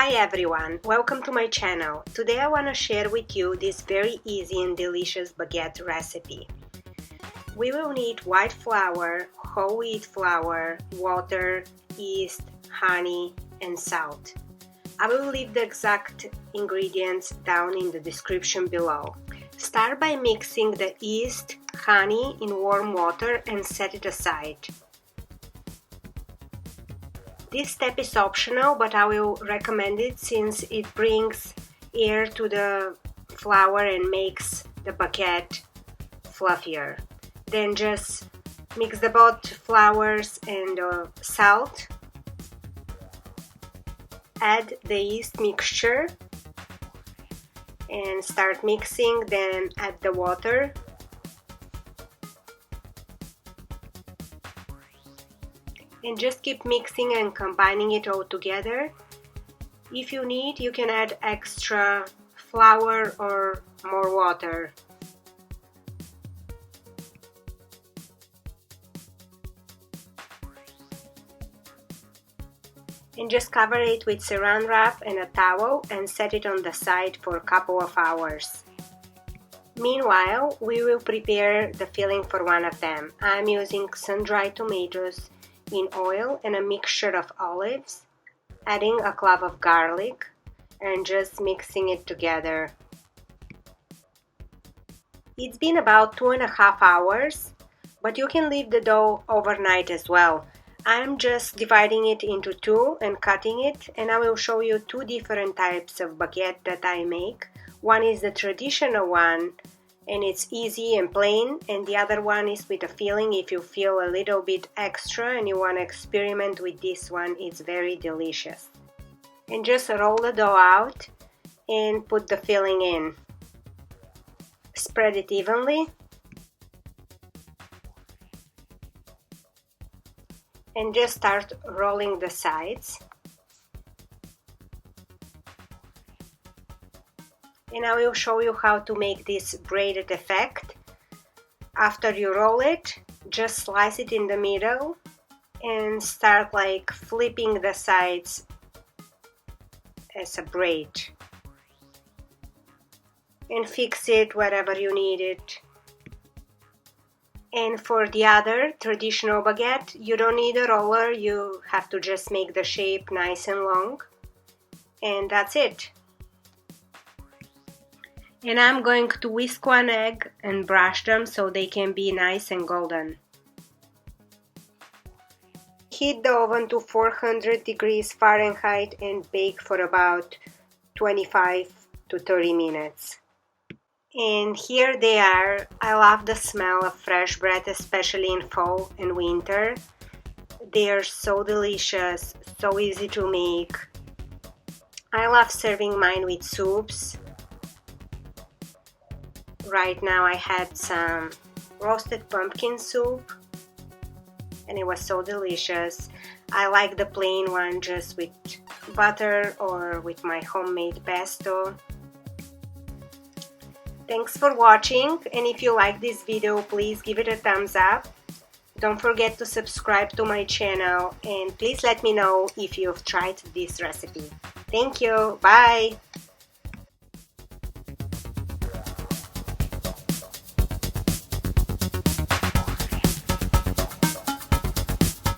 Hi everyone, welcome to my channel. Today I want to share with you this very easy and delicious baguette recipe. We will need white flour, whole wheat flour, water, yeast, honey and salt. I will leave the exact ingredients down in the description below. Start by mixing the yeast, honey in warm water and set it aside. This step is optional, but I will recommend it since it brings air to the flour and makes the baguette fluffier. Then just mix the both flours and salt. Add the yeast mixture and start mixing, then add the water. And just keep mixing and combining it all together. If you need, you can add extra flour or more water. And just cover it with saran wrap and a towel and set it on the side for a couple of hours. Meanwhile, we will prepare the filling for one of them. I'm using sun-dried tomatoes in oil and a mixture of olives, adding a clove of garlic and just mixing it together. It's been about 2.5 hours, but you can leave the dough overnight as well. I'm just dividing it into two and cutting it, and I will show you two different types of baguette that I make. One is the traditional one and it's easy and plain, and the other one is with a filling. If you feel a little bit extra and you want to experiment with this one, it's very delicious. And just roll the dough out and put the filling in. Spread it evenly and just start rolling the sides. And I will show you how to make this braided effect. After you roll it, just slice it in the middle and start like flipping the sides as a braid. And fix it wherever you need it. And for the other traditional baguette, you don't need a roller, you have to just make the shape nice and long. And that's it. And I'm going to whisk one egg and brush them so they can be nice and golden. Heat the oven to 400 degrees Fahrenheit and bake for about 25 to 30 minutes. And here they are. I love the smell of fresh bread, especially in fall and winter. They are so delicious, so easy to make. I love serving mine with soups. Right now I had some roasted pumpkin soup and it was so delicious. I like the plain one just with butter or with my homemade pesto. Thanks for watching, and if you like this video, please give it a thumbs up. Don't forget to subscribe to my channel and please let me know if you've tried this recipe. Thank you. Bye.